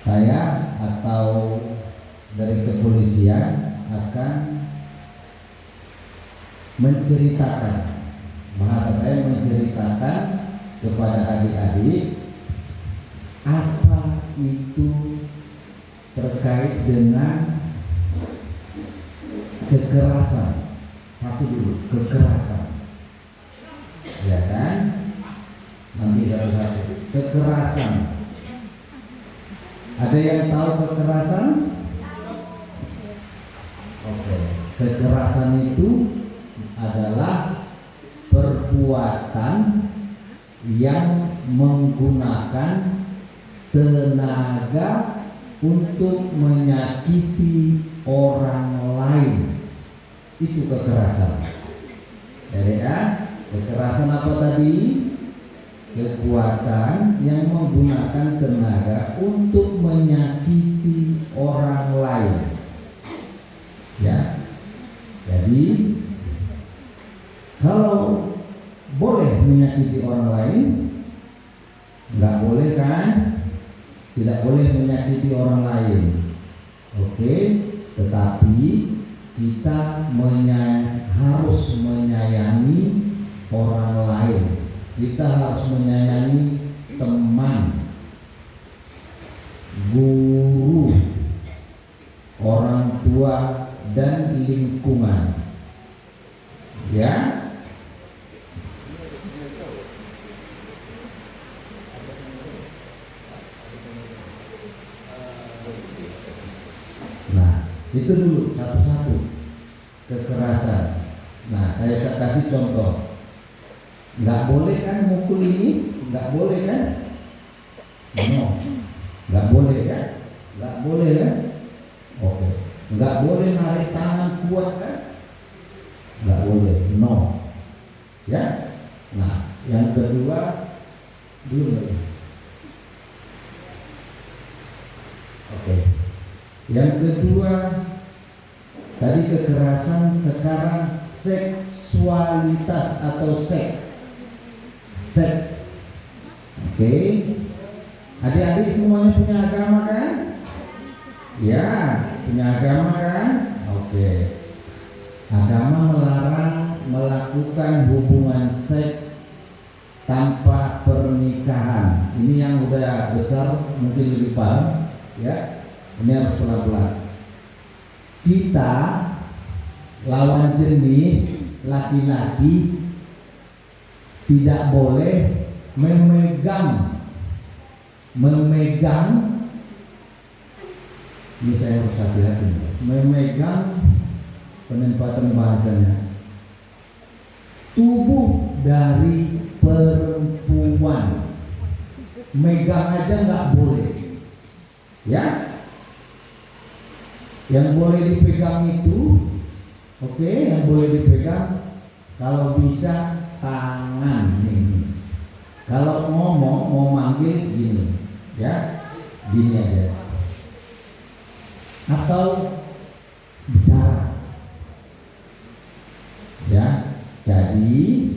saya atau dari kepolisian akan menceritakan, bahasa saya menceritakan kepada adik-adik apa itu terkait dengan kekerasan. Satu dulu, kekerasan, ya kan? Nanti satu-satu. Kekerasan. Ada yang tahu kekerasan? Oke. Kekerasan itu adalah perbuatan yang menggunakan tenaga untuk menyakiti orang lain. Itu kekerasan. Ya, kekerasan apa tadi? Kekuatan yang menggunakan tenaga untuk menyakiti orang lain. Ya. Jadi kalau boleh menyakiti orang lain, nggak boleh kan? Tidak boleh menyakiti orang lain. Oke, tetapi kita harus menyayangi orang lain. Kita harus menyayangi teman, guru, orang tua, dan lingkungan. Ya. Nah, itu dulu satu-satu kekerasan. Nah, saya kasih contoh. Nggak boleh kan mukul ini? Nggak boleh kan? No. Nggak boleh kan? Nggak boleh kan? Oke. Nggak boleh narik tangan kuat kan? Nggak boleh. No. Ya. Nah, yang kedua belum lagi. Oke. Yang kedua tadi kekerasan, sekarang seksualitas atau seks. Oke. Adik-adik semuanya punya agama kan? Ya, punya agama kan? Oke. Agama melarang melakukan hubungan seks tanpa pernikahan. Ini yang udah besar mungkin lebih paham, ya. Ini harus pelan-pelan. Kita lawan jenis laki-laki tidak boleh memegang, ini saya harus hati-hati, memegang, penempatan bahasanya, tubuh dari perempuan. Megang aja nggak boleh, ya. Yang boleh dipegang itu, oke, yang boleh dipegang kalau bisa tangan ini. Kalau ngomong, mau manggil gini, ya, gini aja. Atau bicara, ya. Jadi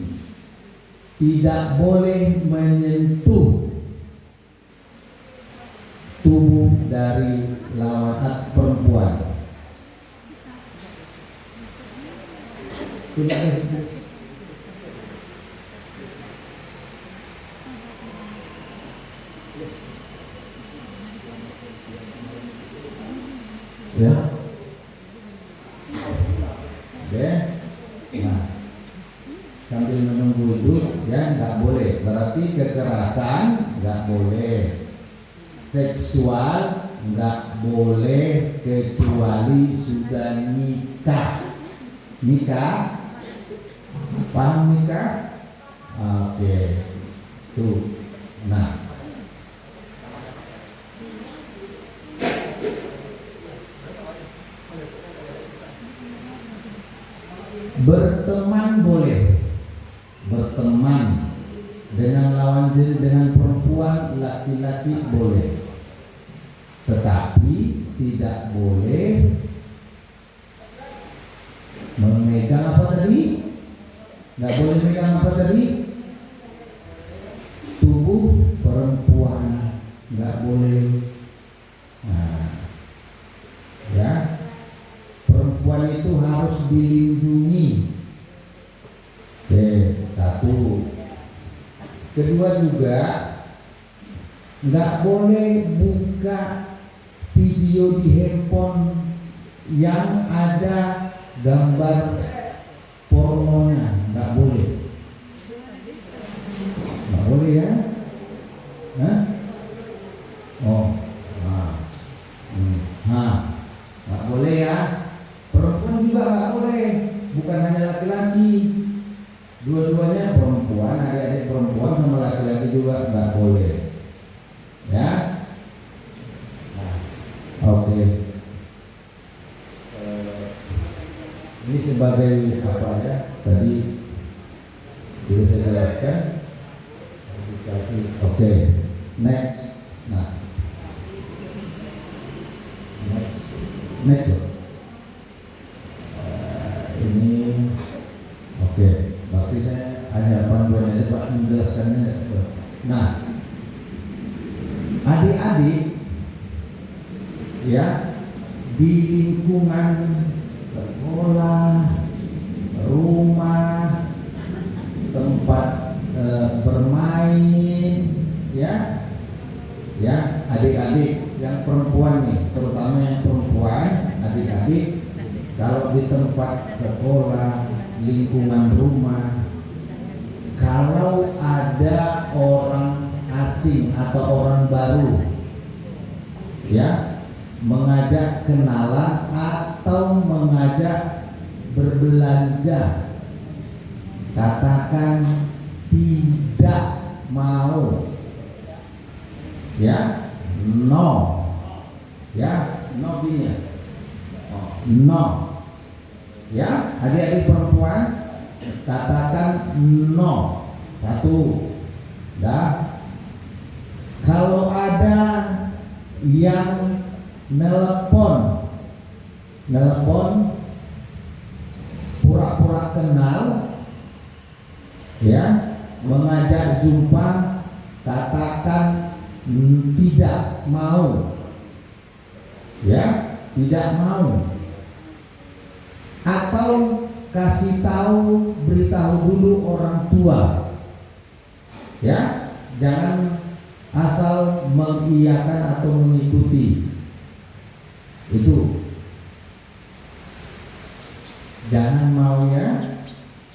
tidak boleh menyentuh tubuh dari lawan perempuan. Ya, oke. Nah, sambil menunggu itu, ya, nggak boleh. Berarti kekerasan nggak boleh, seksual nggak boleh kecuali sudah nikah. Nikah, paham nikah? Oke, tuh. Nah, berteman boleh, berteman dengan lawan jenis, dengan perempuan, laki-laki boleh, tetapi tidak boleh memegang apa tadi? Nggak boleh megang apa tadi? Tubuh perempuan, nggak boleh Kedua juga nggak boleh buka video di handphone yang ada gambar pornonya, nggak boleh. Nggak boleh ya? Hah? Oh, nggak boleh ya. Perempuan juga nggak boleh, bukan hanya laki-laki. Dua-duanya perempuan, adik-adik perempuan sama laki-laki juga nggak boleh. Ya, oke. Ini sebagai apa ya? Tadi sudah saya jelaskan. Oke, next. Nah, next. Ini oke. Berarti saya hanya panduan aja Pak menjelaskannya. Nah, adik-adik ya, di lingkungan sekolah, rumah, tempat bermain, ya adik-adik yang perempuan nih, terutama yang perempuan, adik-adik kalau di tempat sekolah, lingkungan rumah, kalau ada orang asing atau orang baru, ya, mengajak kenalan atau mengajak berbelanja, katakan tidak mau, ya, no, ya, no gini, no, ya, adik-adik perempuan katakan no, satu, dah. Kalau ada yang nelpon pura-pura kenal, ya, mengajak jumpa, katakan tidak mau, ya, tidak mau. Atau kasih tahu, beritahu dulu orang tua, ya, jangan asal mengiyakan atau mengikuti. Itu jangan mau, ya.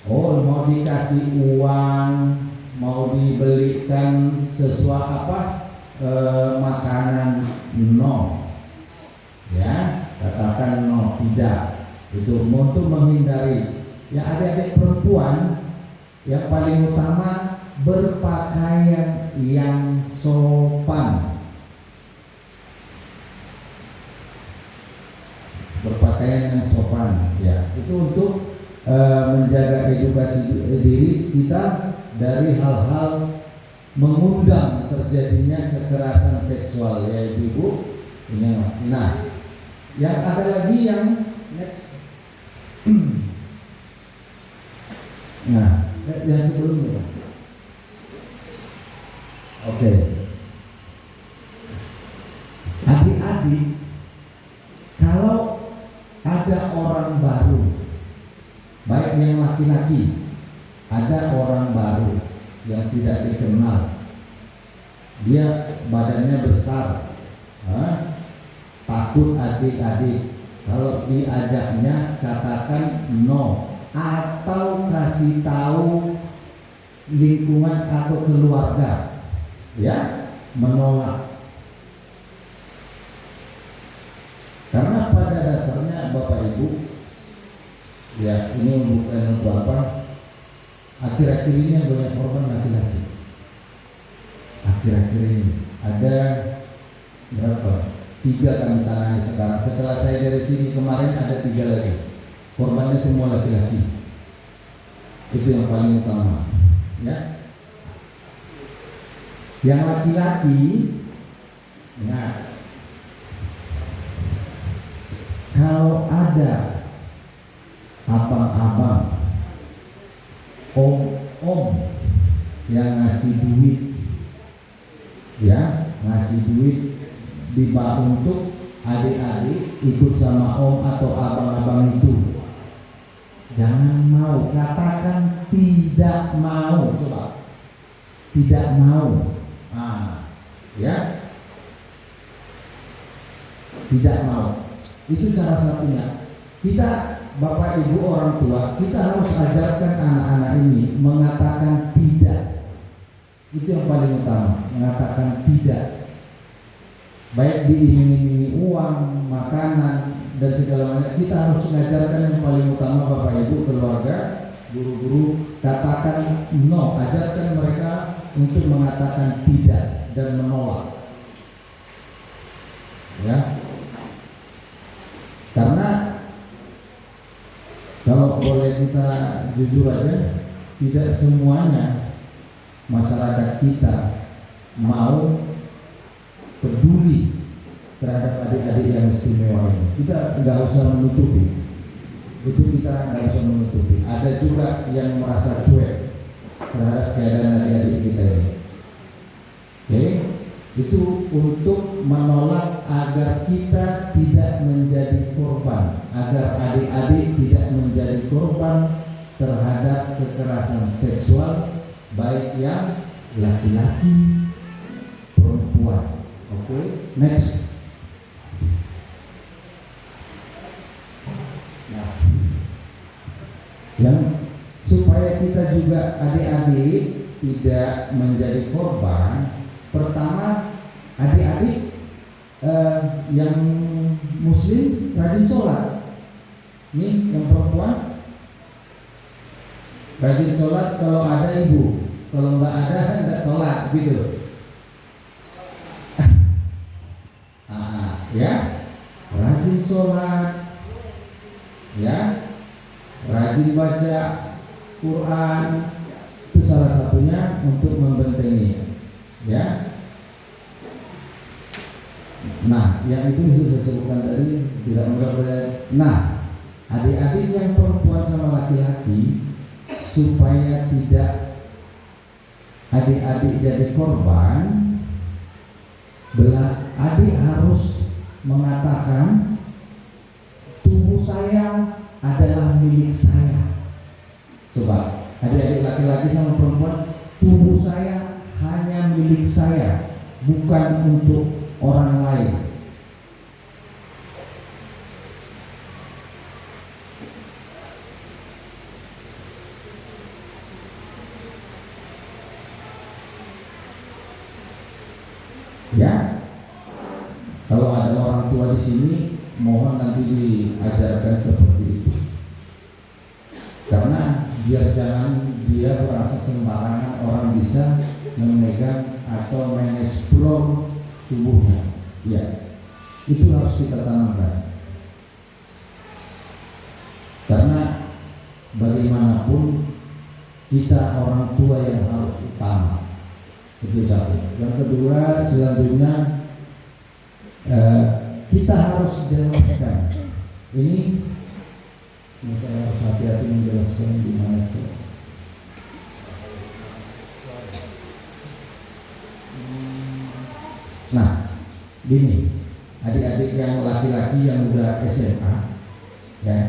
Oh, mau dikasih uang, mau dibelikan sesuatu makanan, no, ya, katakan no, tidak. Itu untuk menghindari. Ya, adik-adik perempuan yang paling utama berpakaian yang sopan. Berpakaian yang sopan, ya. Itu untuk menjaga edukasi diri kita dari hal-hal mengundang terjadinya kekerasan seksual, ya ibu. Ini. Nah, yang ada lagi yang next. Nah, yang sebelumnya. Oke. Adik-adik, kalau ada orang baru, baik yang laki-laki, ada orang baru yang tidak dikenal, dia badannya besar, takut adik-adik. Kalau diajaknya katakan no, atau kasih tahu lingkungan atau keluarga, ya, menolak. Karena pada dasarnya Bapak Ibu, ya, ini bukan untuk apa. Akhir-akhir ini yang banyak korban laki-laki. Akhir-akhir ini ada berapa? 3 kami tangani sekarang. Setelah saya dari sini kemarin ada 3 lagi. Korbannya semua laki-laki. Itu yang paling utama, ya. Yang laki-laki, nah, kalau ada abang-abang, om-om yang ngasih duit, ya, ngasih duit untuk adik-adik ikut sama om atau abang-abang itu, jangan mau, katakan tidak mau. Coba tidak mau, ya, tidak mau. Itu cara satunya. Kita, Bapak Ibu orang tua, kita harus ajarkan anak-anak ini mengatakan tidak. Itu yang paling utama, mengatakan tidak. Baik diiming-imingi uang, makanan, dan segala macam. Kita harus mengajarkan yang paling utama, Bapak Ibu, keluarga, guru-guru, katakan no. Ajarkan mereka untuk mengatakan tidak dan menolak, ya. Karena kalau boleh kita jujur aja, tidak semuanya masyarakat kita mau peduli terhadap adik-adik yang istimewa ini. Kita nggak usah menutupi, itu kita nggak usah menutupi. Ada juga yang merasa cuek terhadap keadaan adik-adik kita ini. Oke, itu untuk menolak agar kita tidak menjadi korban, agar adik-adik tidak menjadi korban terhadap kekerasan seksual, baik yang laki-laki, perempuan. Oke, next. Nah, yang supaya kita juga adik-adik tidak menjadi korban, pertama adik-adik yang muslim rajin sholat. Nih yang perempuan rajin sholat kalau ada ibu, kalau nggak ada nggak sholat gitu. Ya, rajin sholat, ya, rajin baca Quran, itu salah satunya untuk membentengi, ya. Nah, yang itu sudah saya sebutkan tadi, tidak mudah. Nah, adik-adik yang perempuan sama laki-laki, supaya tidak adik-adik jadi korban, adik harus mengatakan tubuh saya adalah milik saya. Coba, adik-adik laki-laki sama perempuan, tubuh saya hanya milik saya, bukan untuk orang lain. Ya, kalau ada orang tua di sini, mohon nanti diajarkan seperti itu. Karena biar jangan dia merasa sembarangan orang bisa memegang atau mengeksplor tubuhnya. Ya, itu harus kita tanamkan. Karena bagaimanapun kita orang tua yang harus utama. Itu satu. Yang kedua, selanjutnya kita harus jelaskan. Ini saya harus hati-hati menjelaskan di mana saja. Nah, gini, adik-adik yang laki-laki yang udah SMA, ya,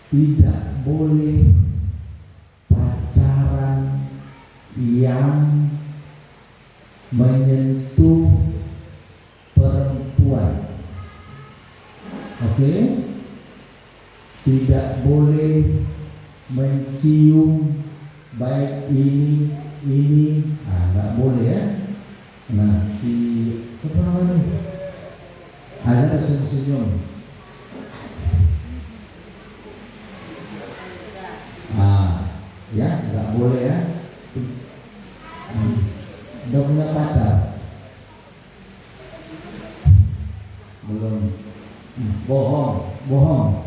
tidak boleh pacaran yang menyentuh perempuan. Oke? Tidak boleh mencium baik ini, nggak boleh ya. Nah, siapa namanya? Ada senyum. Ya, nggak boleh ya. Udah punya pacar? Belum. Bohong.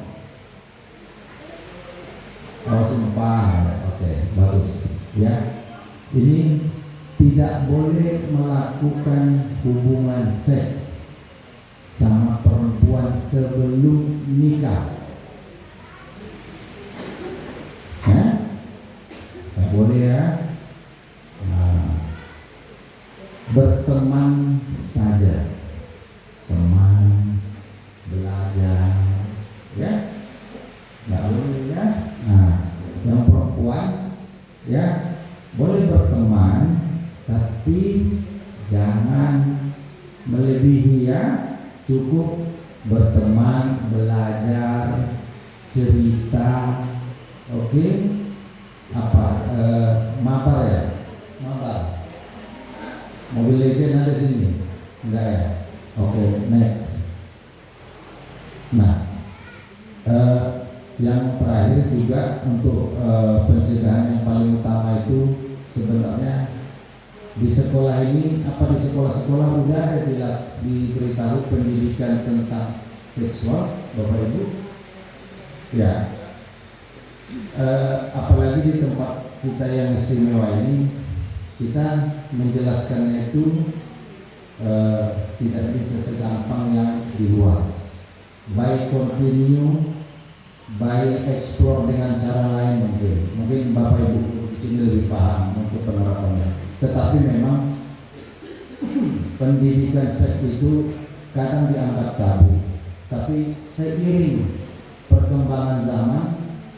Oh, sumpah. Oke, bagus. Ya, ini tidak boleh melakukan hubungan seks sama perempuan sebelum nikah. Boleh ya. Berteman saja, teman, belajar, ya, nggak boleh ya. Nah, yang perempuan tapi jangan melebihi ya. Cukup berteman, belajar, cerita, oke? Mabar ya? Mabar. Mobile Legends ada sini? Enggak ya? Oke, next. Nah, yang terakhir juga untuk pencegahan yang paling utama itu sebenarnya di sekolah ini, di sekolah-sekolah udah ada diberitahu pendidikan tentang seksual, Bapak Ibu. Ya, apalagi di tempat kita yang istimewa ini, kita menjelaskannya itu tidak bisa segampang yang di luar. By continue, by explore dengan cara lain mungkin Bapak Ibu di sini lebih paham untuk penerapannya. Tetapi memang pendidikan seks itu kadang dianggap tabu. Tapi seiring perkembangan zaman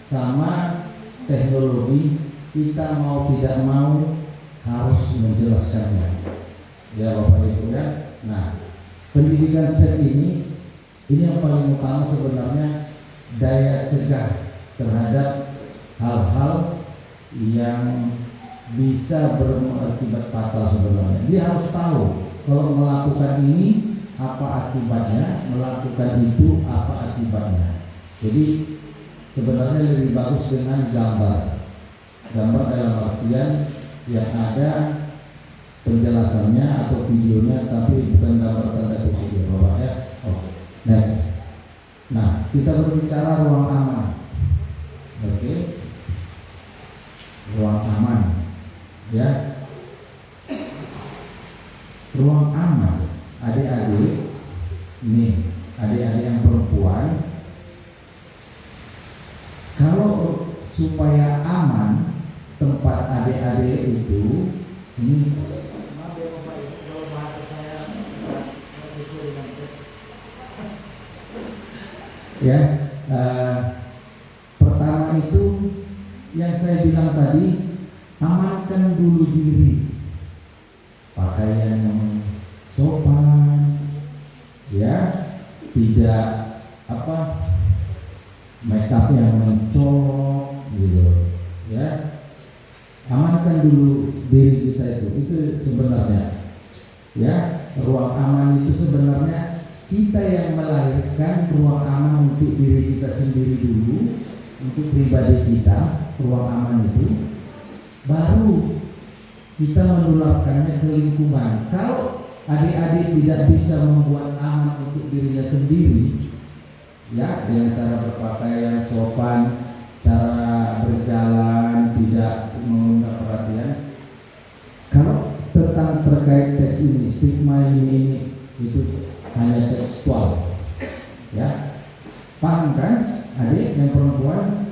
sama teknologi, kita mau tidak mau harus menjelaskannya. Ya Bapak Ibu ya. Nah, pendidikan seks ini yang paling utama sebenarnya daya cegah terhadap hal-hal yang bisa berakibat fatal sebenarnya. Dia harus tahu kalau melakukan ini apa akibatnya, melakukan itu apa akibatnya. Jadi sebenarnya lebih bagus dengan gambar dalam artian yang ada penjelasannya atau videonya, tapi bukan gambar tanda video, Bapak ya. Oke, next. Nah, kita berbicara ruang aman. Oke, ruang aman, ya. Ruang aman, adik-adik, nih, adik-adik yang perempuan. Kalau supaya aman tempat adik-adik itu, ini ya, pertama itu yang saya bilang tadi, amankan dulu diri, pakaian yang sopan, ya, tidak make up yang mencolok gitu, ya. Amankan dulu diri kita itu sebenarnya, ya. Ruang aman itu sebenarnya kita yang melahirkan ruang aman untuk diri kita sendiri dulu, untuk pribadi kita, ruang aman itu, baru kita menularkannya ke lingkungan. Kalau adik-adik tidak bisa membuat aman untuk dirinya sendiri, ya, dengan cara berpakaian sopan, cara berjalan tidak mengundang perhatian. Kalau terkait teks ini, stigma ini itu hanya tekstual, ya. Paham kan, adik yang perempuan?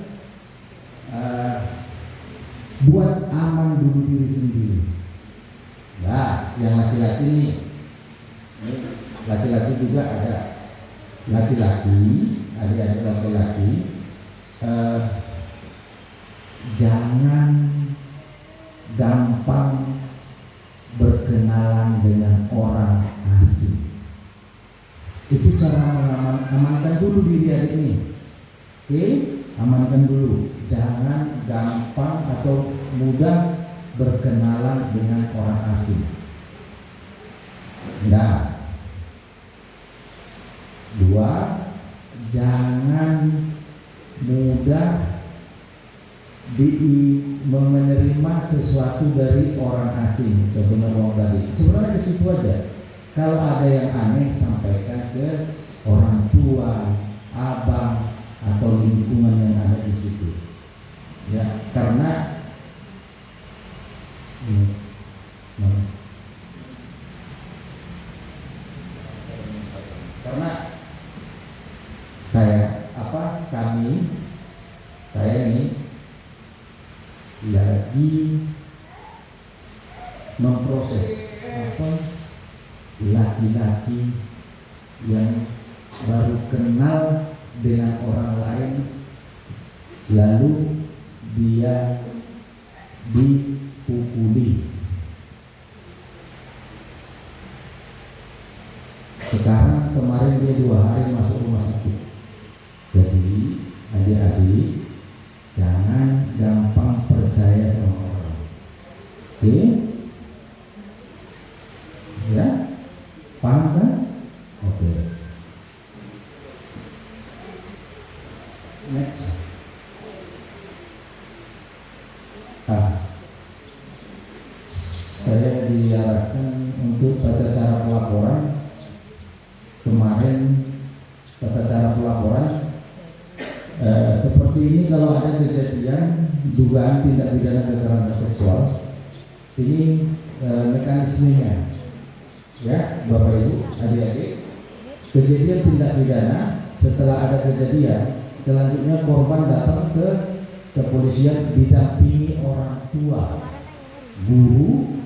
Buat aman dulu diri sendiri. Nah, yang laki-laki ini laki-laki juga ada. Laki-laki, adik-adik laki-laki, jangan gampang berkenalan dengan orang asing. Itu cara amankan dulu diri adik ini. Oke, amankan dulu. Jangan gampang atau mudah berkenalan dengan orang asing. Nah, 2, jangan mudah menerima sesuatu dari orang asing. Contohnya orang tadi. Sebenarnya di situ aja. Kalau ada yang aneh, sampaikan ke orang tua, abang, atau lingkungan yang ada di situ. Ya, karena saya ini lagi memproses laki-laki yang baru kenal dengan orang lain, lalu dia dipukuli kemarin dia 2 hari masuk rumah sakit. Jadi adik-adik jangan gampang percaya sama orang. Oke? Ya? Paham kan? Oke. Next. Saya diarahkan untuk tata cara pelaporan. Kemarin tata cara pelaporan seperti ini. Kalau ada kejadian dugaan tindak pidana kekerasan seksual, ini mekanismenya, ya Bapak Ibu, adik-adik. Kejadian tindak pidana, setelah ada kejadian, selanjutnya korban datang ke kepolisian didampingi orang tua, guru,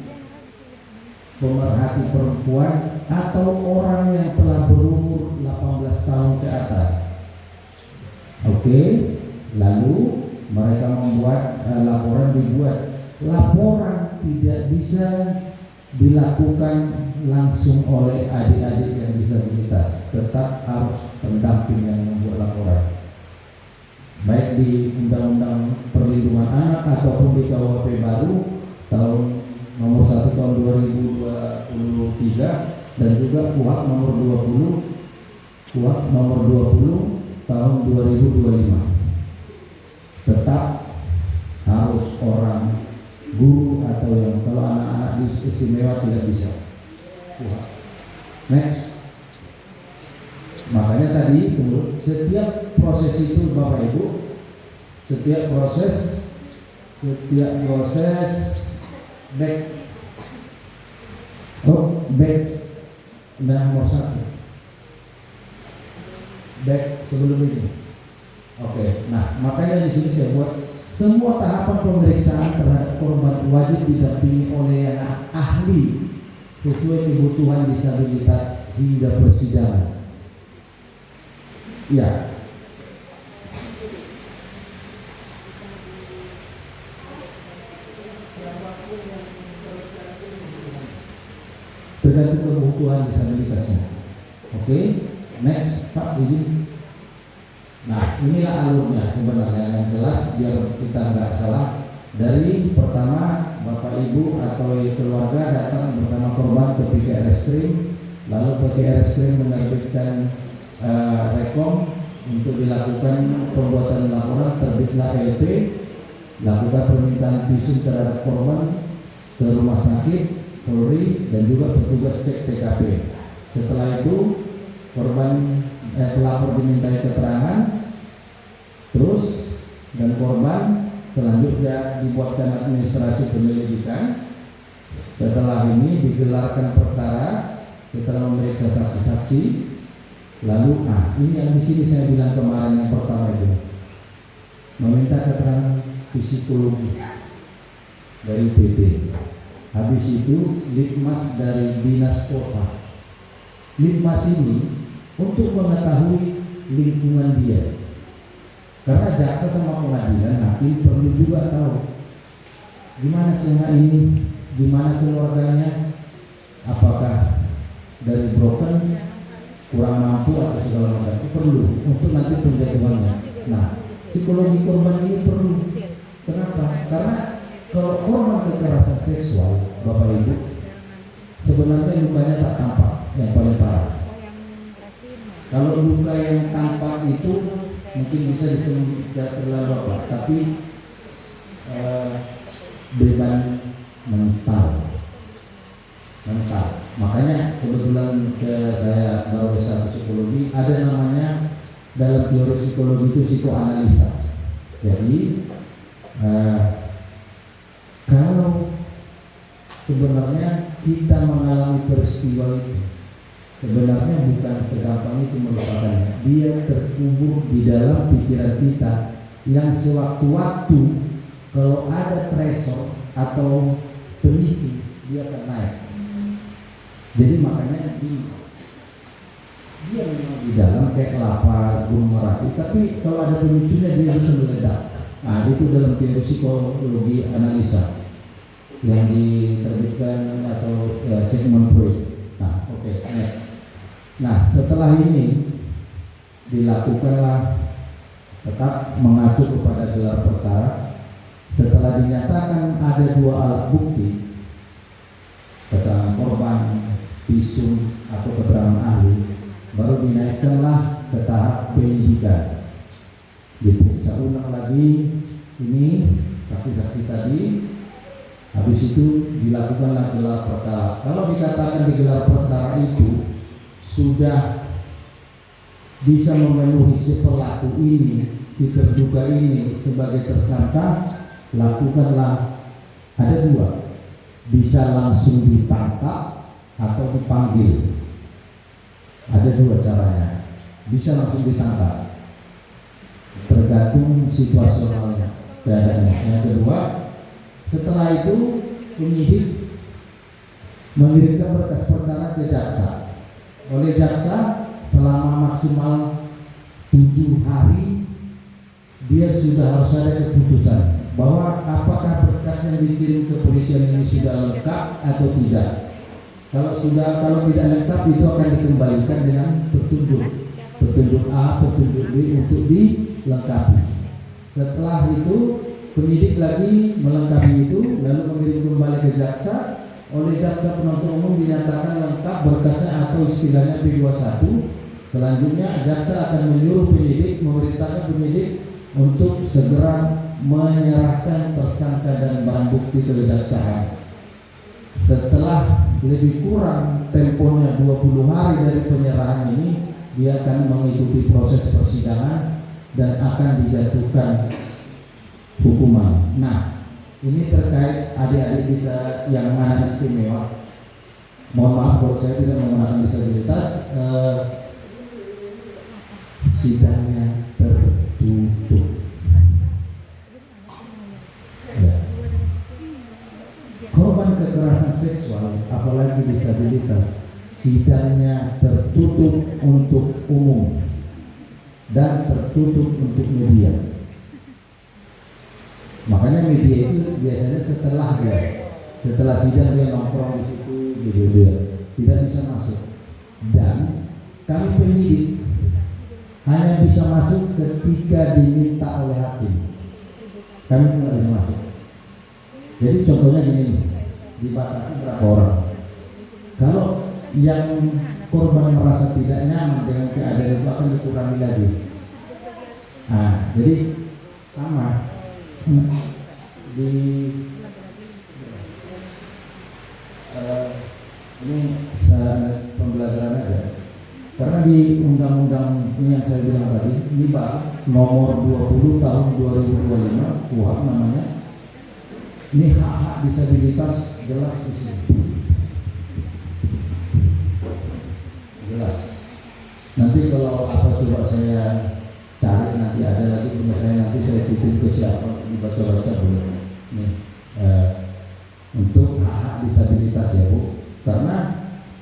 pemerhati perempuan, atau orang yang telah berumur 18 tahun ke atas. Oke, lalu mereka membuat laporan. Laporan tidak bisa dilakukan langsung oleh adik-adik yang disabilitas, tetap harus pendamping yang membuat laporan, baik di Undang-Undang Perlindungan Anak ataupun di KUHP baru tahun nomor 1 tahun 2023 dan juga KUHP nomor 20 tahun 2025. Tetap harus orang guru atau yang, kalau anak-anak istimewa tidak bisa. Next. Makanya tadi setiap proses itu Bapak Ibu, setiap proses back nomor 1, back sebelum ini. Oke, nah makanya di sini saya buat semua tahapan pemeriksaan terhadap korban wajib didampingi oleh yang ahli sesuai kebutuhan disabilitas hingga persidangan. Ya. Tergantung kebutuhan disabilitasnya. Oke, next Pak izin. Nah, inilah alurnya sebenarnya yang jelas biar kita nggak salah. Dari pertama Bapak Ibu atau keluarga datang bersama korban ke PKReskrim, lalu PKReskrim menerbitkan rekom untuk dilakukan pembuatan laporan, terbitlah LP, lakukan permintaan visum terhadap korban ke rumah sakit Polri dan juga petugas cek TKP. Setelah itu korban pelapor dimintai keterangan, terus dan korban selanjutnya dibuatkan administrasi penyelidikan. Setelah ini digelarkan perkara setelah memeriksa saksi-saksi. Lalu ini yang di sini saya bilang kemarin yang pertama itu, meminta keterangan psikologi dari PT. Habis itu litmas dari dinas kota. Litmas ini untuk mengetahui lingkungan dia, karena jaksa sama pengadilan hakim perlu juga tahu gimana sih anak ini, gimana keluarganya, apakah dari broken, kurang mampu atau segala macam. Itu perlu untuk nanti penjatuhannya. Nah, psikologi korban ini perlu. Kenapa? Karena kalau korban kekerasan seksual, Bapak Ibu, sebenarnya lukanya tak tampak, yang paling parah. Kalau luka yang tampak itu mungkin bisa disebut terlalu Bapak, tapi beban mental. Makanya kebetulan saya baru S1 psikologi, ada namanya dalam teori psikologi itu psikoanalisa. Jadi kalau sebenarnya kita mengalami peristiwa itu, sebenarnya bukan segampang itu melupakannya. Dia terkubur di dalam pikiran kita yang sewaktu-waktu kalau ada stresor atau pemicu dia akan naik. Jadi makanya dia memang di dalam kayak lava gunung Merapi, tapi kalau ada pemicunya dia bisa meledak. Nah, itu dalam teori psikologi analisa yang diterbitkan atau Sigmund Freud. Nah, oke, next. Nah, setelah ini dilakukanlah tetap mengacu kepada gelar perkara. Setelah dinyatakan ada 2 alat bukti, keterangan korban, visum atau keterangan ahli, baru dinaikkanlah ke tahap penyidikan. Diperiksa ulang lagi ini saksi-saksi tadi. Habis itu dilakukanlah gelar perkara. Kalau dikatakan di gelar perkara itu sudah bisa memenuhi si pelaku ini, si terduga ini sebagai tersangka, lakukanlah. Ada 2, bisa langsung ditangkap atau dipanggil. Ada 2 caranya. Bisa langsung ditangkap, tergantung situasionalnya, keadaannya. Yang kedua, setelah itu penyidik mengirimkan berkas perkara ke jaksa. Oleh jaksa selama maksimal 7 hari dia sudah harus ada keputusan bahwa apakah berkas yang dikirim ke kepolisian ini sudah lengkap atau tidak. Kalau tidak lengkap, itu akan dikembalikan dengan petunjuk A, petunjuk B untuk dilengkapi. Setelah itu penyidik lagi melengkapi itu, lalu mengirim kembali ke jaksa. Oleh jaksa penuntut umum dinyatakan lengkap berkasnya atau istilahnya P21. Selanjutnya jaksa akan menyuruh penyidik, memerintahkan penyidik untuk segera menyerahkan tersangka dan barang bukti ke kejaksaan. Setelah lebih kurang temponya 20 hari dari penyerahan ini, dia akan mengikuti proses persidangan dan akan dijatuhkan hukuman. Nah, ini terkait adik-adik bisa yang mana istimewa. Mohon maaf kalau saya tidak menggunakan disabilitas. Sidangnya tertutup. Ya. Korban kekerasan seksual, apalagi disabilitas, sidangnya tertutup untuk umum dan tertutup untuk media. Makanya media itu biasanya setelah sidang dia nongkrong di situ, gitu dia tidak bisa masuk. Dan kami penyidik hanya bisa masuk ketika diminta oleh hakim. Kami tidak bisa masuk. Jadi contohnya gini, dibatasi berapa orang. Kalau yang korban merasa tidak nyaman dengan keadaan itu akan dikurangi lagi. Nah, jadi sama di ini pembelajaran aja. Karena di undang-undang ini yang saya bilang tadi, ini Pak nomor 20 tahun 2025 KUHP namanya. Ini hak-hak disabilitas jelas di sini. Jelas. Nanti kalau apa coba saya cari, nanti ada lagi punya saya, nanti saya titip ke siapa, dibaca-baca dulu. Nih, untuk hak-hak disabilitas ya Bu. Karena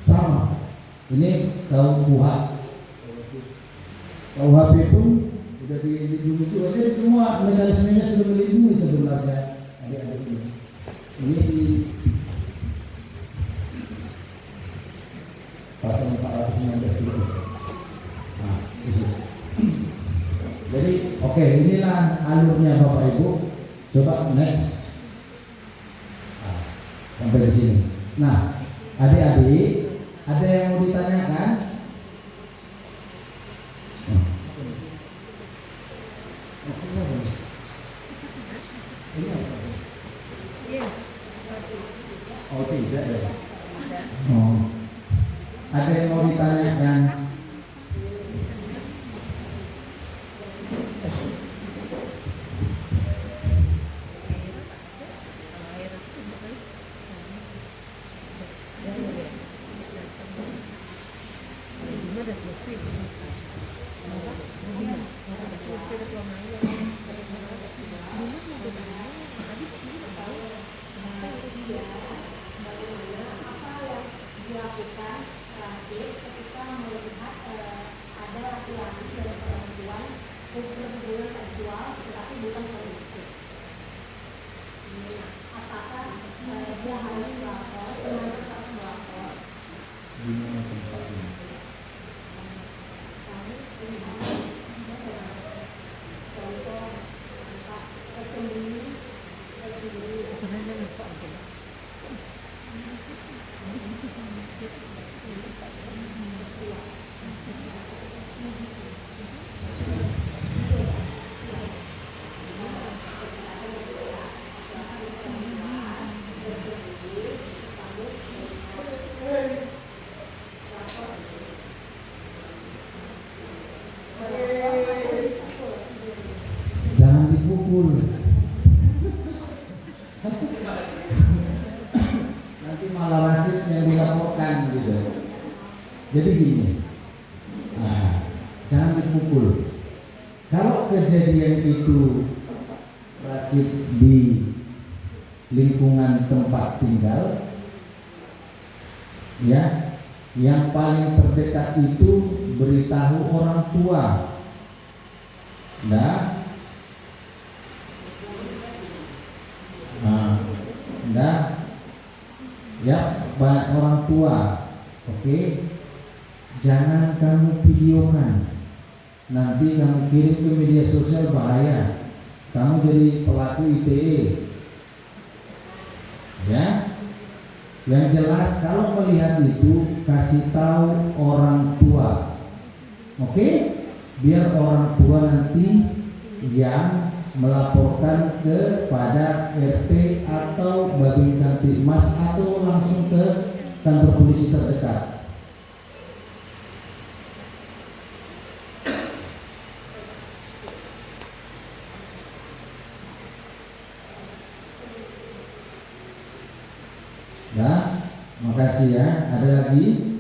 sama. Ini kalau KUHP pun sudah dilindungi itu aja, semua mekanismenya sudah melindungi sebenarnya adik-adik ini. Ini di pasal 419 itu. Nah, itu. Jadi oke, inilah alurnya Bapak Ibu. Coba next. Sampai di sini. Nah, adik-adik, ada yang mau ditanyakan? Oh tidak ya. Oh. Ada yang mau ditanyakan? gitu. Jadi gini, jangan dipukul. Kalau kejadian itu Rasid di lingkungan tempat tinggal, ya, yang paling terdekat itu beritahu orang tua. Ya, banyak orang tua. Oke. Jangan kamu videokan. Nanti kamu kirim ke media sosial, bahaya. Kamu jadi pelaku ITE. Ya. Yang jelas kalau melihat itu kasih tahu orang tua. Oke? Biar orang tua nanti yang melaporkan kepada RT atau Babin Kamtibmas atau langsung ke kantor polisi terdekat. Nah, makasih ya. Ada lagi?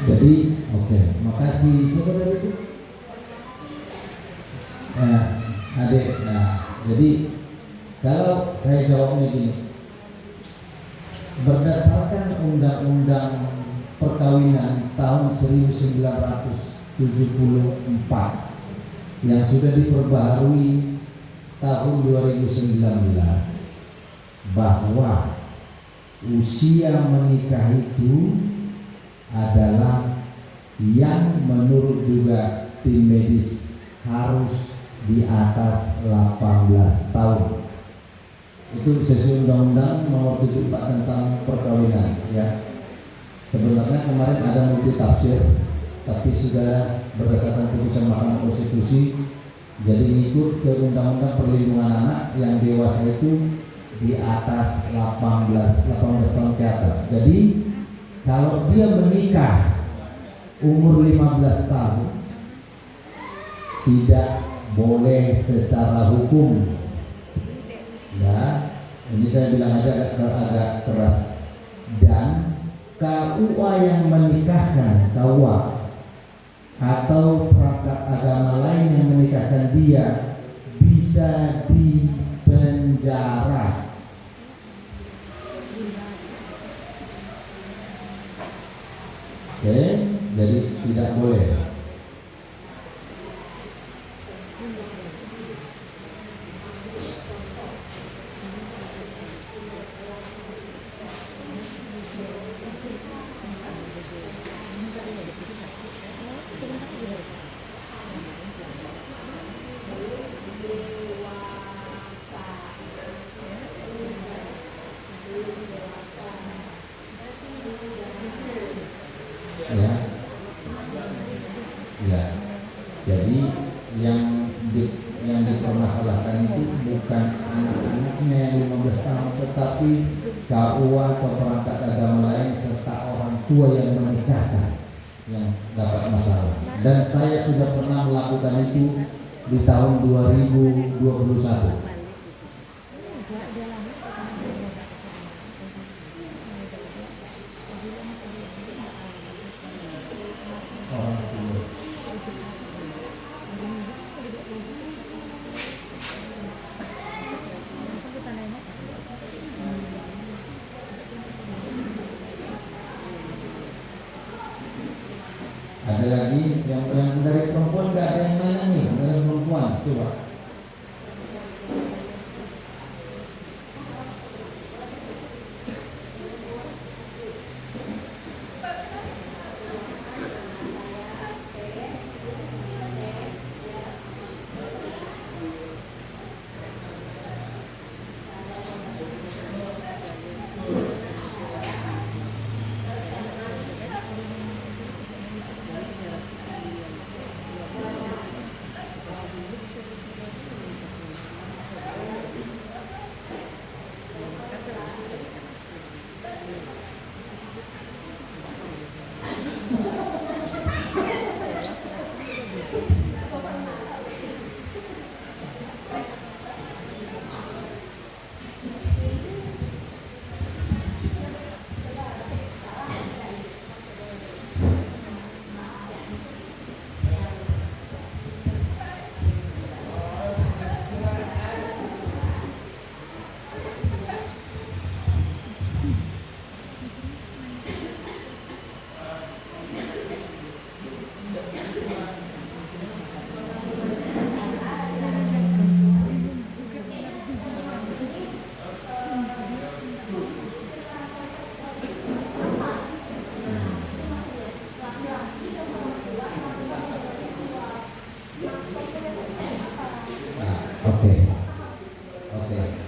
Jadi, makasih saudara itu. Adik, jadi kalau saya jawabnya gini, berdasarkan Undang-Undang Perkawinan tahun 1974 yang sudah diperbaharui tahun 2019, bahwa usia menikah itu adalah yang menurut juga tim medis harus di atas 18 tahun. Itu sesuai Undang-Undang Nomor 74 tentang perkawinan, ya. Sebenarnya kemarin ada multi tafsir, tapi sudah berdasarkan putusan Mahkamah Konstitusi Jadi ngikut ke undang-undang perlindungan anak yang dewasa itu di atas 18 tahun ke atas. Jadi kalau dia menikah umur 15 tahun tidak boleh secara hukum. Ya, ini saya bilang aja agak keras. Dan KUA yang menikahkan, KUA atau perangkat agama lain yang menikahkan dia bisa dipenjara. Oke, jadi tidak boleh. Ya, ya. Jadi yang dipermasalahkan itu bukan anak-anaknya yang 15 tahun, tetapi KUA atau perangkat agama lain serta orang tua yang menikahkan yang dapat masalah. Dan saya sudah pernah melakukan itu di tahun 2021. Ada lagi yang dari perempuan, nggak ada yang nanya nih dari perempuan, coba. Oke,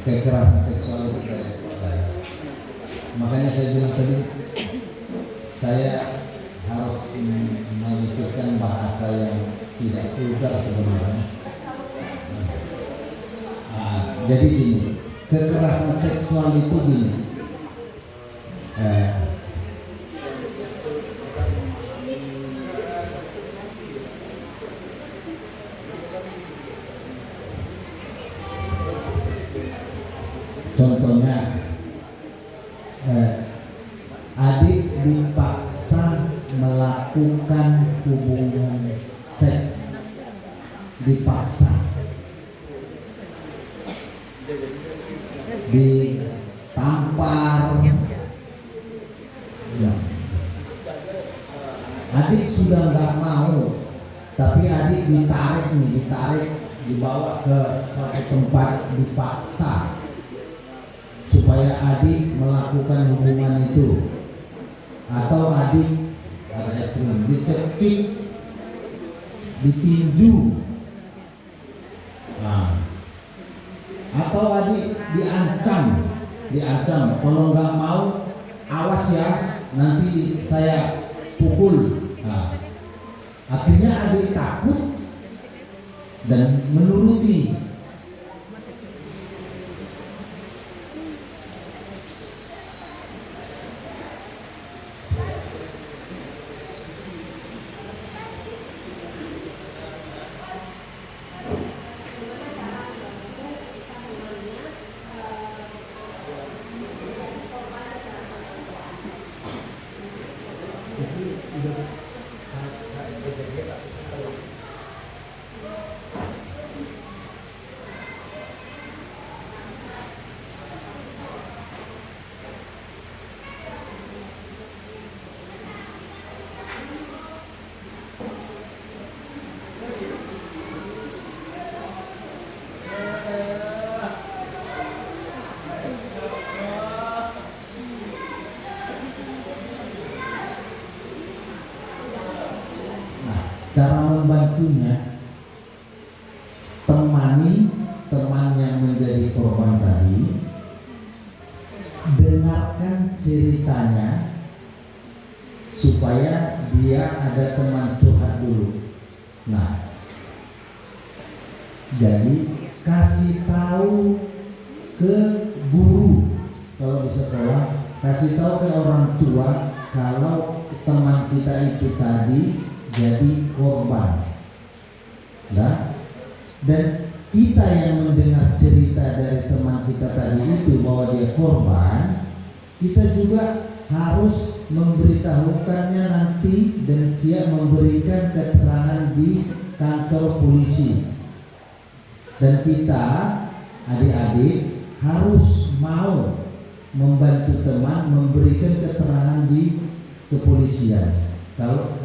kekerasan seksual itu makanya saya bilang tadi saya harus menyebutkan bahasa yang tidak vulgar sebenarnya. Jadi gini, kekerasan seksual itu gini. Contohnya, adik dipaksa melakukan hubungan seks, dipaksa, ditampar, ya. Adik sudah nggak mau, tapi adik ditarik, dibawa ke suatu tempat, dipaksa supaya adik melakukan hubungan itu, atau adik ada ekstrim dicekik, ditinju, atau adik diancam kalau nggak mau awas ya nanti saya pukul. Akhirnya adik takut, dan menuruti. Cara membantunya, temani teman yang menjadi korban tadi, dengarkan ceritanya supaya dia ada teman curhat dulu. Nah, jadi kasih tahu ke guru kalau di sekolah, kasih tahu ke orang tua kalau teman kita itu tadi jadi korban. Nah, dan kita yang mendengar cerita dari teman kita tadi itu bahwa dia korban, kita juga harus memberitahukannya nanti dan siap memberikan keterangan di kantor polisi. Dan kita adik-adik harus mau membantu teman memberikan keterangan di kepolisian. Kalau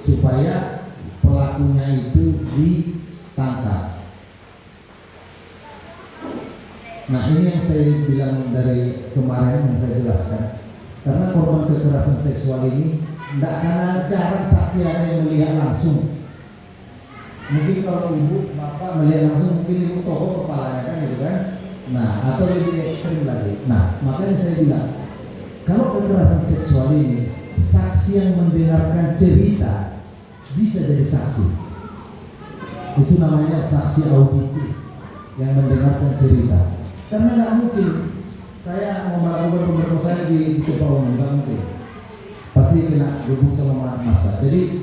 supaya pelakunya itu ditangkap. Nah, ini yang saya bilang dari kemarin yang saya jelaskan. Karena korban kekerasan seksual ini tidak karena jarang saksi ada yang melihat langsung. Mungkin kalau ibu bapak melihat langsung, mungkin ibu tokoh kepalanya kan gitu kan. Nah, atau lebih ekstrim lagi. Nah, makanya saya bilang kalau kekerasan seksual ini saksi yang mendengarkan cerita bisa jadi saksi. Itu namanya saksi auditif yang mendengarkan cerita. Karena nggak mungkin saya mau melakukan pemerkosaan di depan umum, nggak mungkin. Pasti kena hubung sama massa. Jadi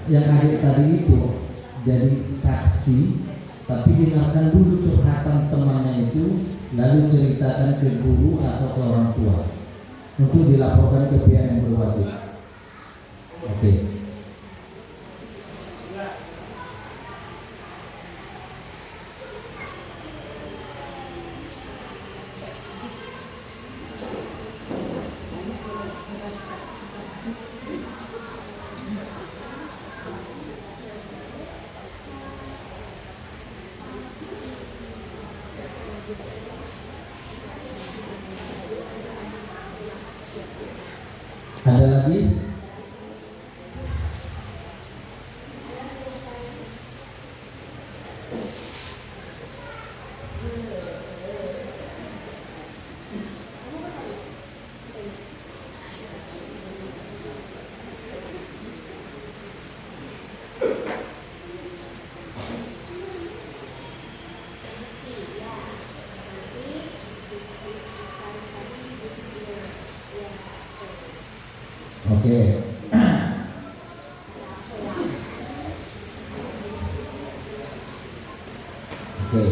yang adik tadi itu jadi saksi, tapi dengarkan dulu curhatan temannya itu, lalu ceritakan ke guru atau ke orang tua untuk dilaporkan ke pihak yang berwajib. Oke. Ada lagi? Oke. Oke.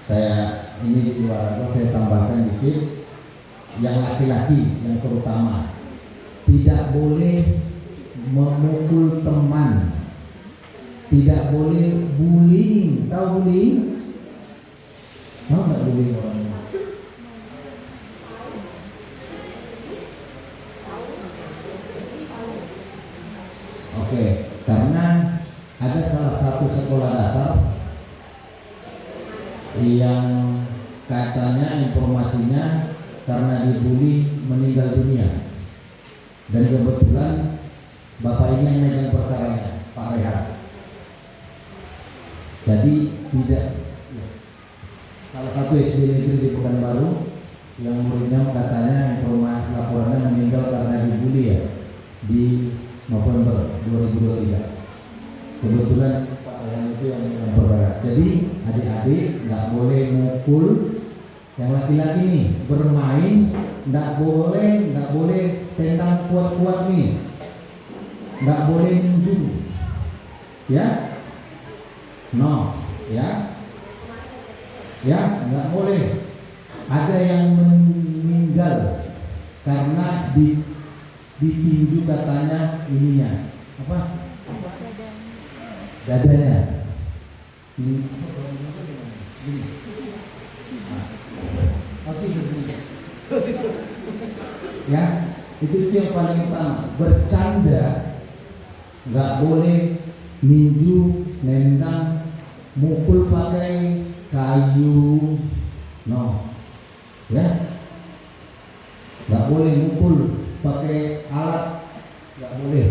Saya ini di luar saya tambahkan dikit. Yang laki-laki yang terutama tidak boleh memukul teman, tidak boleh bullying. Tahu bullying? Tahu nggak bullying orang? Oke, karena ada salah satu sekolah dasar yang katanya informasinya karena dibully meninggal dunia, dan kebetulan bapak ini yang megang perkaranya, Pak Rehat. Jadi tidak, salah satu SD negeri di Pekanbaru yang muridnya katanya informasi laporannya meninggal karena dibully ya di November 2023. Kebetulan Pak Rehat itu yang Jadi adik-adik nggak boleh mukul. Yang laki-laki nih bermain nggak boleh tendang kuat-kuat nih, nggak boleh ninju, ya, no, ya, nggak boleh. Ada yang meninggal karena ditinju katanya ininya apa? Dadanya. Ya, itu yang paling utama. Bercanda nggak boleh, ninju, nendang, mukul pakai kayu, no, ya, nggak boleh mukul pakai alat, nggak boleh.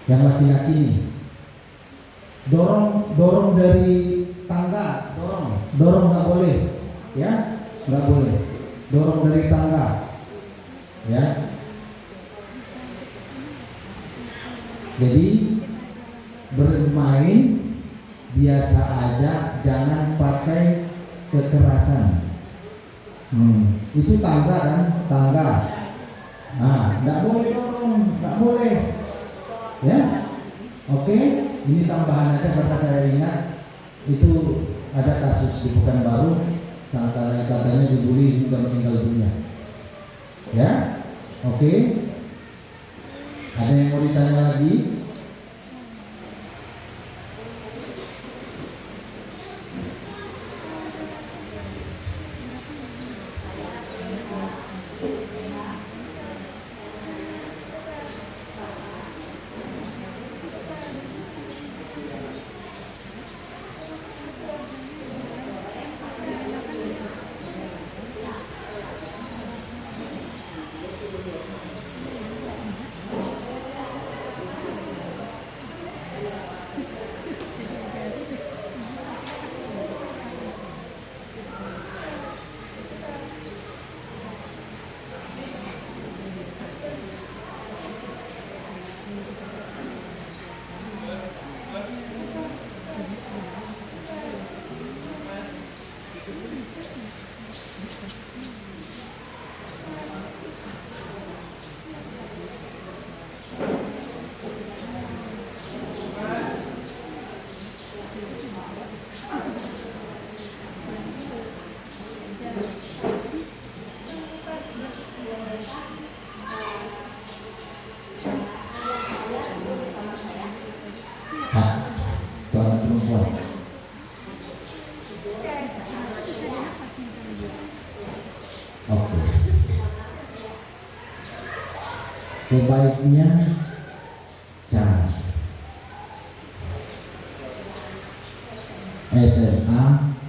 Yang laki-laki nih, dorong dari tangga, dorong nggak boleh, ya, nggak boleh. Dorong dari tangga, ya. Jadi bermain biasa aja, jangan pakai kekerasan. Itu tangga kan, tangga. Nah, nggak boleh dorong, nggak boleh, ya. Oke, ini tambahan aja karena saya ingat itu ada kasus di Pekanbaru. Katanya dibully hingga meninggal dunia. Ya, oke. Ada yang mau ditanya lagi? Sebaiknya jangan. SMA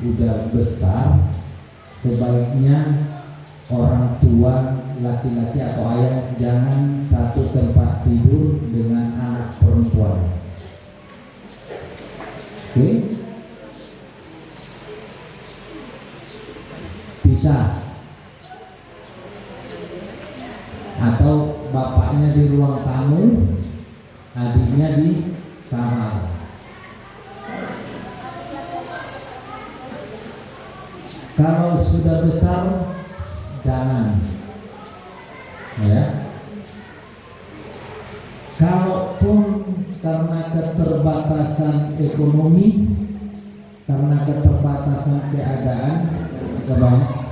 udah besar, sebaiknya orang tua laki-laki atau ayah jangan satu tempat tidur dengan anak perempuan. Oke? Bisa. Atau bapaknya di ruang tamu, adiknya di kamar. Kalau sudah besar jangan, ya. Kalaupun karena keterbatasan ekonomi, karena keterbatasan keadaan,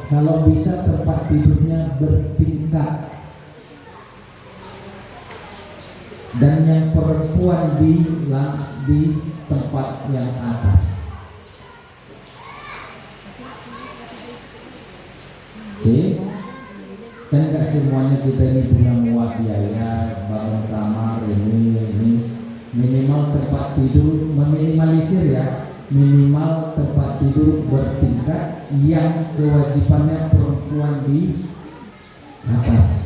kalau bisa tempat tidurnya bertingkat. Dan yang perempuan di tempat yang atas. Oke, kan nggak semuanya kita ini punya muat biaya bangun kamar ini minimal tempat tidur meminimalisir ya, minimal tempat tidur bertingkat yang kewajibannya perempuan di atas.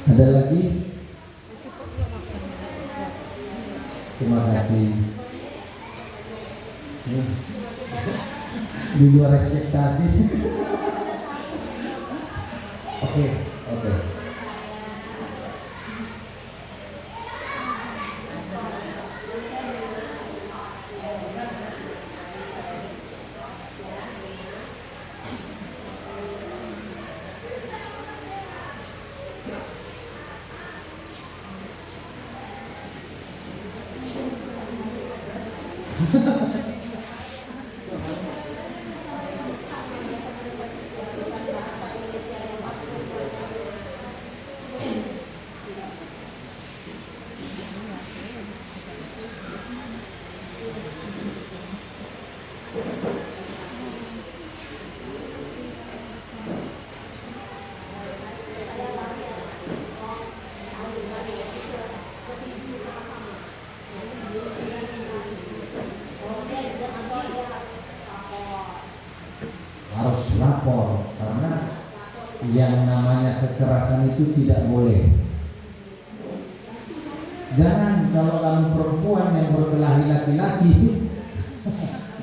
Ada lagi? Terima kasih. Di luar ekspektasi. Oke. Harus lapor, karena yang namanya kekerasan itu tidak boleh. Jangan kalau kamu perempuan yang berkelahi laki-laki,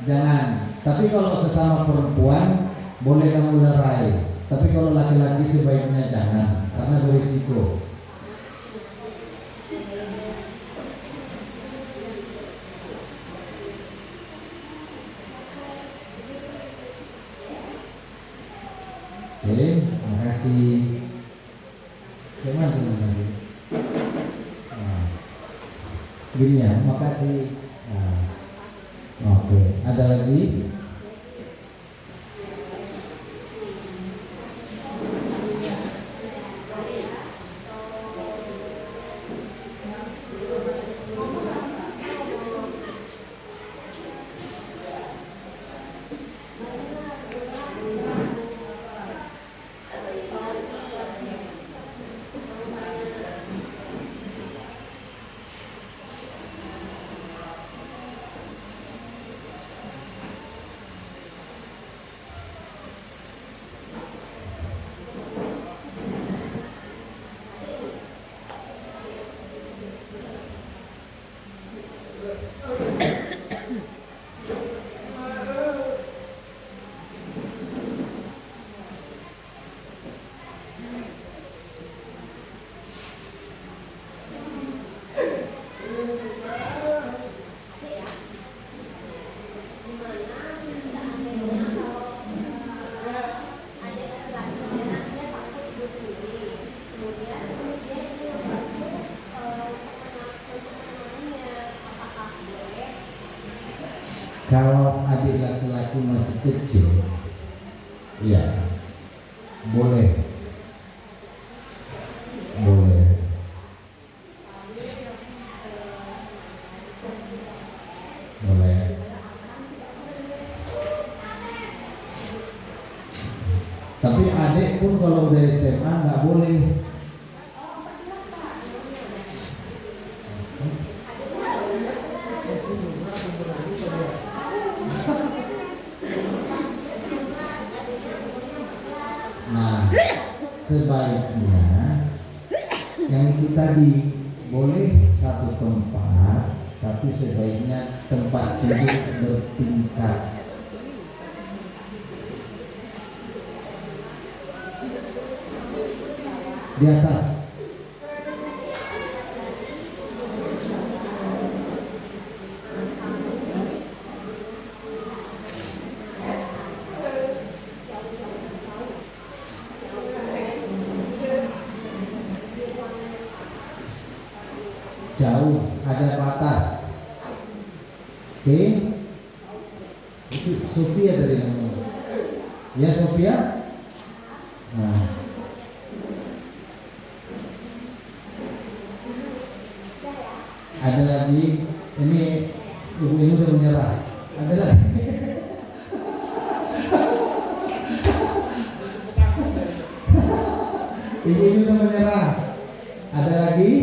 jangan. Tapi kalau sesama perempuan boleh kamu lerai. Tapi kalau laki-laki sebaiknya jangan, karena berisiko. Oke, makasih. Gimana teman-teman? Gini ya, makasih. Oke, ada lagi? Kalau adik laki-laki masih kecil, ya boleh. Tapi adik pun kalau udah SMA nggak boleh. Nah, sebaiknya yang itu tadi boleh satu tempat, tapi sebaiknya tempat tidur bertingkat. Di atas. Jauh, ada batas. Oke. Itu Sofia dari namanya. Ya Sofia. Nah. Ada lagi, ini ibu ini udah menyerah. Ada lagi. Ibu ini udah menyerah. Ada lagi?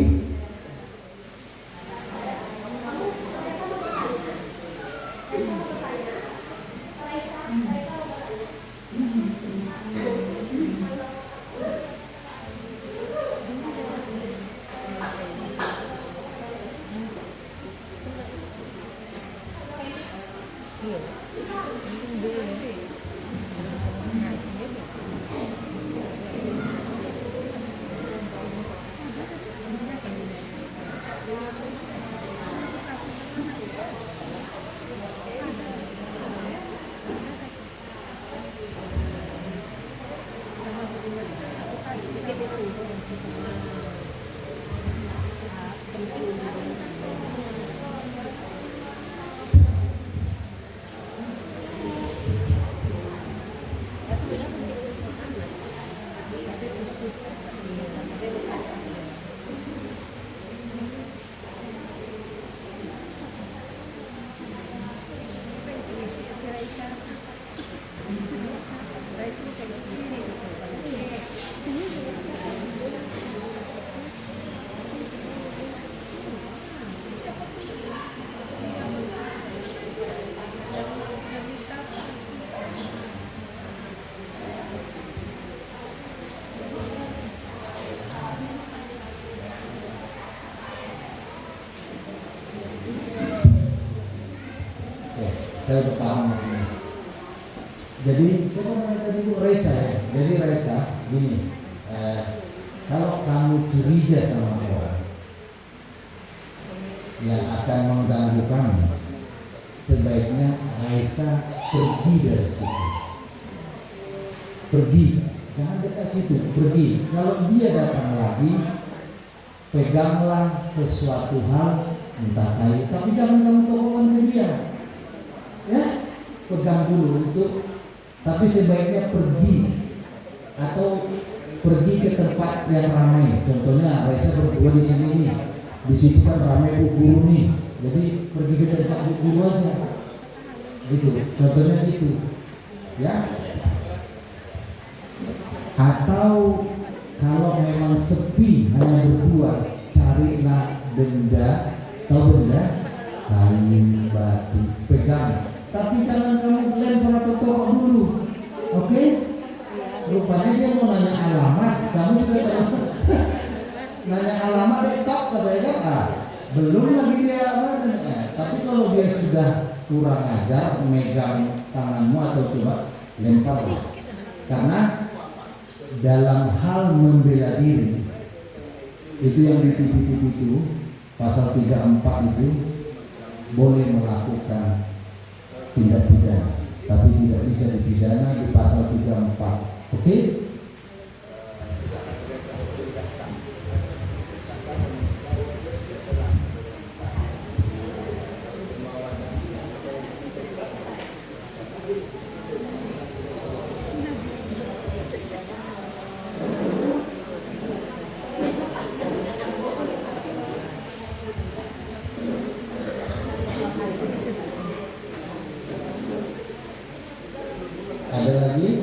Saya udah paham. Jadi saya mau tadi Bu Reza ya. Jadi Reza gini, kalau kamu curiga sama orang yang akan mengganggu kamu, sebaiknya Reza pergi dari situ. Pergi, jangan dekat situ, pergi. Kalau dia datang lagi, peganglah sesuatu hal, entah kayu, tapi jangan kamu tokokan ke dia. Ya, pegang dulu untuk, tapi sebaiknya pergi atau pergi ke tempat yang ramai. Contohnya Reza berdua di sini nih, di situ kan ramai bu guru nih, jadi pergi ke tempat bu guru aja, gitu. Contohnya gitu, ya. Atau kalau memang sepi hanya berdua, carilah benda, tahu benda, kayu, batu, pegang. Tapi jangan kamu lempar atau tokok dulu, oke? Rupanya dia mau nanya alamat, kamu sudah tahu. Nanya alamat dia tok katanya kan, belum lagi dia alamatnya. Tapi kalau dia sudah kurang ajar, megang tanganmu atau coba lempar, karena dalam hal membela diri itu yang di TV itu pasal 34 itu boleh melakukan tindak pidana, tapi tidak bisa dipidana di pasal 34. Oke? Ada lagi?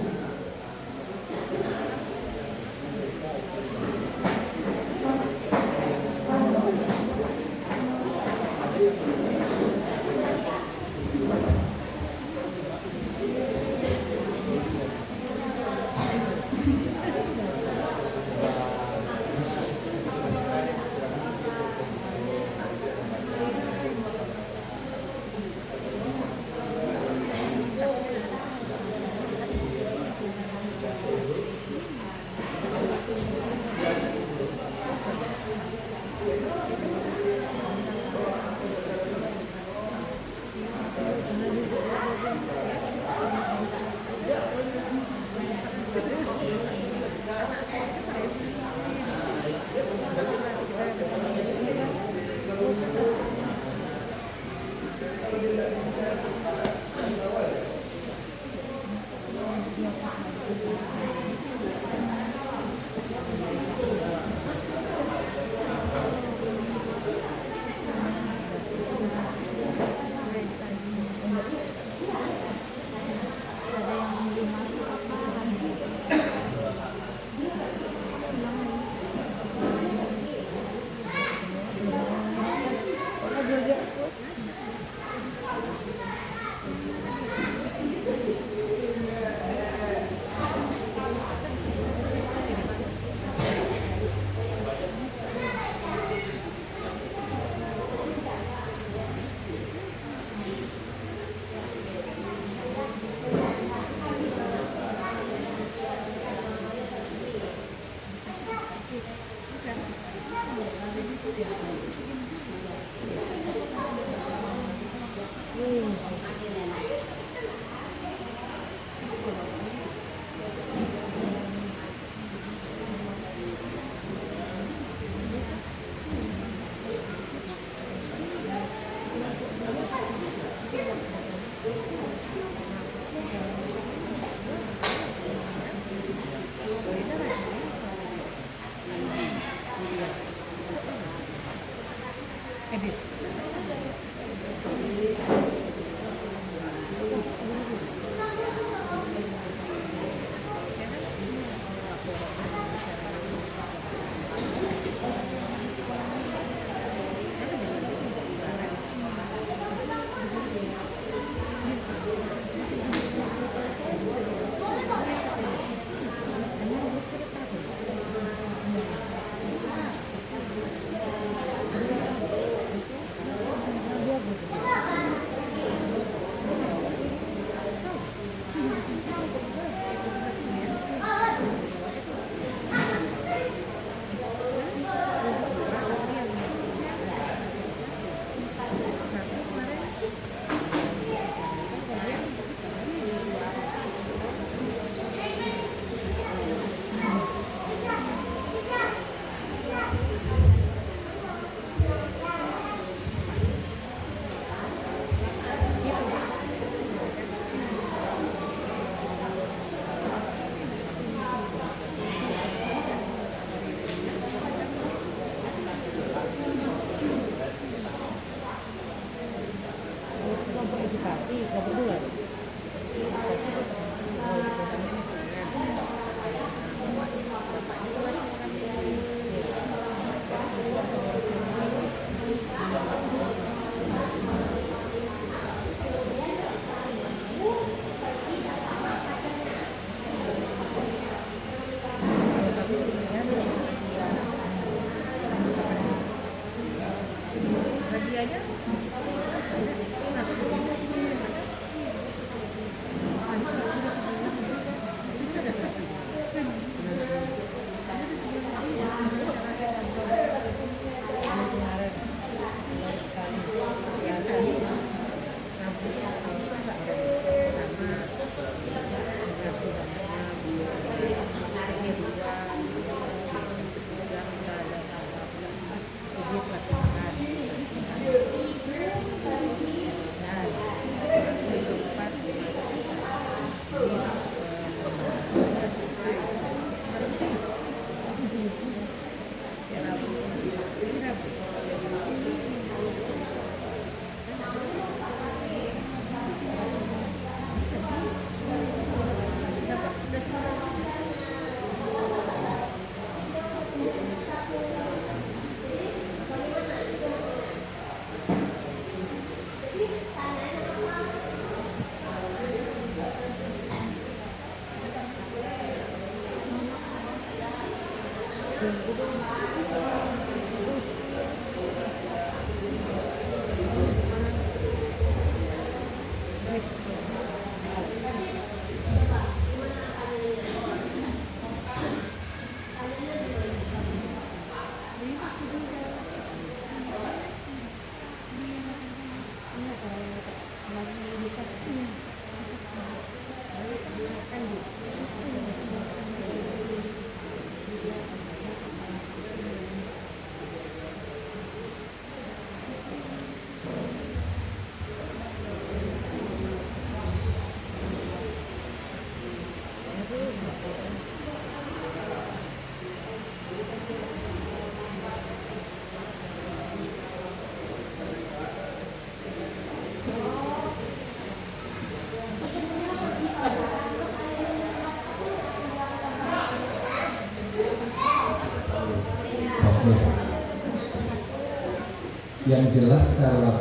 Yang jelas kalau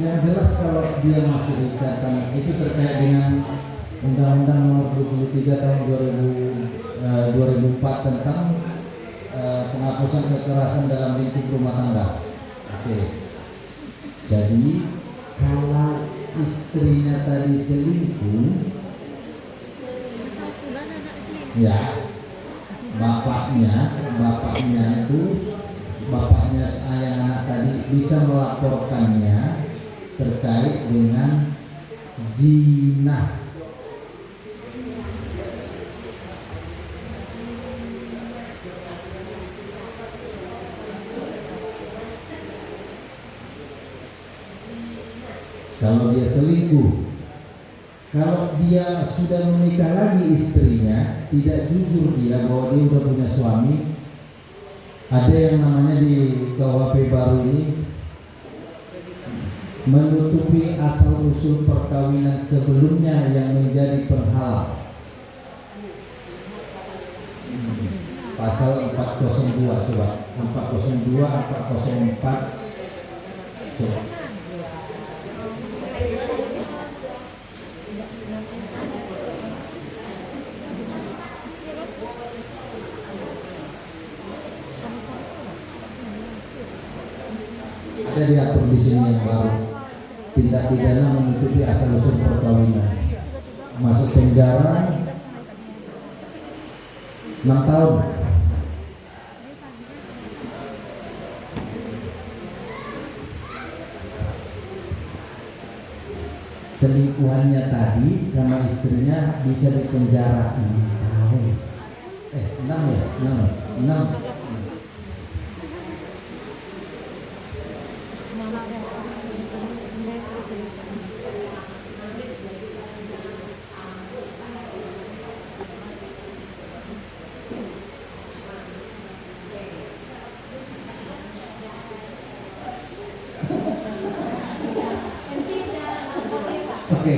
yang jelas kalau dia masih ikatan itu terkait dengan Undang-Undang Nomor 23 Tahun 2004 tentang penghapusan kekerasan dalam lingkup rumah tangga. Oke. Jadi kalau istrinya tadi selingkuh, ya bapaknya ayah anak tadi bisa melaporkannya terkait dengan zina. Kalau dia selingkuh, kalau dia sudah menikah lagi istrinya, tidak jujur dia bahwa dia udah punya suami, ada yang namanya di KUHP baru ini menutupi asal usul perkawinan sebelumnya yang menjadi penghalang. Pasal 402 coba 402 404 coba. Ada diatur di sini yang baru, tindak pidana menutupi asal usul perkawinan, masuk penjara 6 tahun. Selingkuhannya tadi sama istrinya bisa dipenjara 6 tahun. 6 ya, 6. Oke.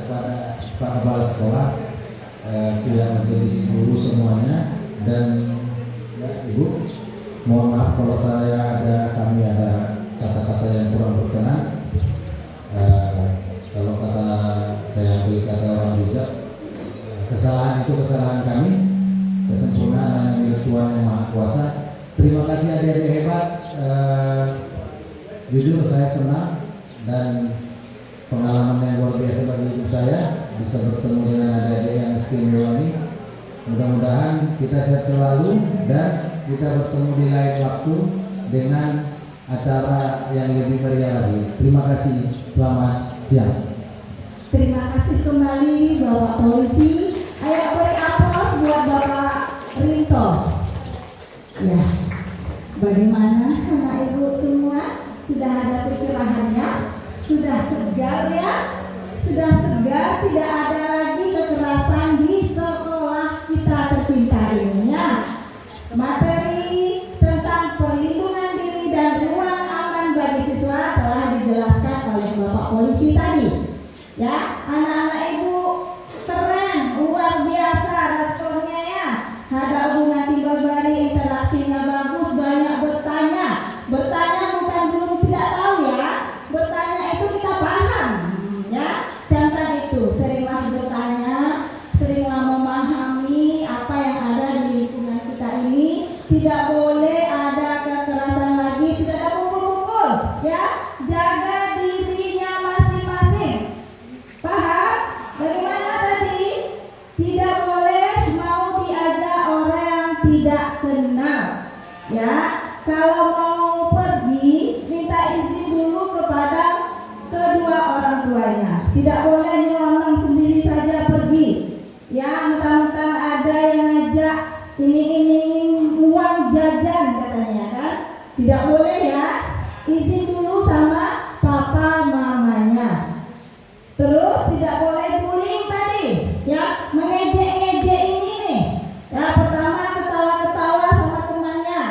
Kepada Pak Kepala Sekolah, tidak menjadi guru semuanya, dan ya, Ibu, mohon maaf kalau kami ada kata-kata yang kurang berkenan. Kalau kata saya ambil kata orang bijak, kesalahan itu kesalahan kami, kesempurnaan hanya milik Tuhan yang Maha Kuasa. Terima kasih adik-adik hebat. Jujur saya senang dan pengalaman yang luar biasa bagi hidup saya bisa bertemu dengan adik-adik yang istimewa ini. Mudah-mudahan kita sehat selalu dan kita bertemu di lain waktu dengan acara yang lebih meriah lagi. Terima kasih, selamat siang. Terima kasih kembali Bapak Polisi. Ayo beri aplaus buat Bapak Rinto. Ya, bagaimana anak ibu semua? Sudah ada pencerahannya? Sudah segar ya? Sudah segar, tidak ada lagi kekerasan di sekolah kita tercinta ini ya. Materi tentang perlindungan diri dan ruang aman bagi siswa telah dijelaskan oleh Bapak Polisi tadi. Ya, anak-anak ibu keren, luar biasa responnya ya. Ada hubungan tiba bari, interaksinya bagus, banyak bertanya. Bertanya bukan belum tidak tahu ya. Bertanya itu kita paham ya. Contoh itu, seringlah bertanya, seringlah memahami apa yang ada di lingkungan kita ini. Tidak boleh ada kekerasan lagi, tidak ada pukul-pukul ya. Jaga dirinya masing-masing. Paham? Bagaimana tadi? Tidak boleh mau diajak orang yang tidak kenal ya. Kalau mau pergi, minta izin dulu kepada kedua orang tuanya. Tidak boleh nyelonong sendiri saja pergi. Ya, mentang-mentang ada yang ngajak iming-iming uang jajan katanya kan. Tidak boleh ya. Izin dulu sama papa mamanya. Terus tidak boleh bullying tadi. Ya, mengejek-ngejek ini nih. Ya, pertama ketawa-ketawa sama temannya.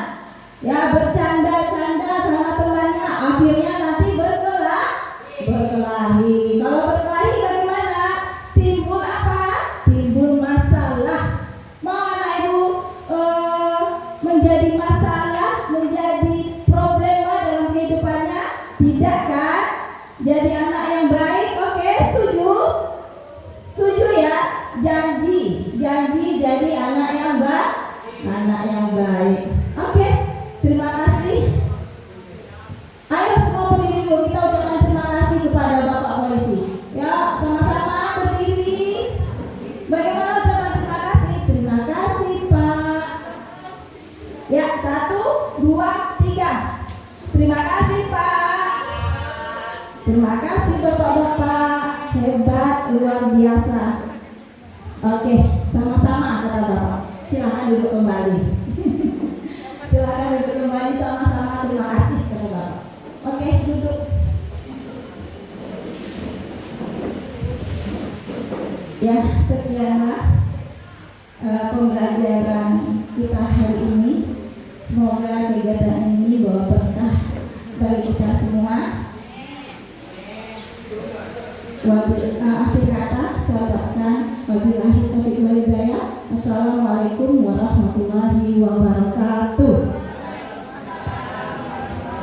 Ya, bercanda-canda sama temannya, akhirnya nanti berkelahi. Kalau berkelahi bagaimana? Timbul apa? Timbul masalah. Mau anak ibu menjadi masalah, menjadi problema dalam kehidupannya? Tidak kan? Jadi anak yang baik, oke, setuju? Terima kasih Bapak-bapak, hebat, luar biasa. Oke, sama-sama kata Bapak. Silakan duduk kembali. Silakan duduk kembali sama-sama. Terima kasih kata Bapak. Oke, duduk. Ya, sekianlah pembelajaran kita hari ini. Semoga kegiatan ini bawa berkah bagi kita semua. Akhir kata saya ucapkan wabillahi taufiq wal hidayah. Assalamualaikum warahmatullahi wabarakatuh.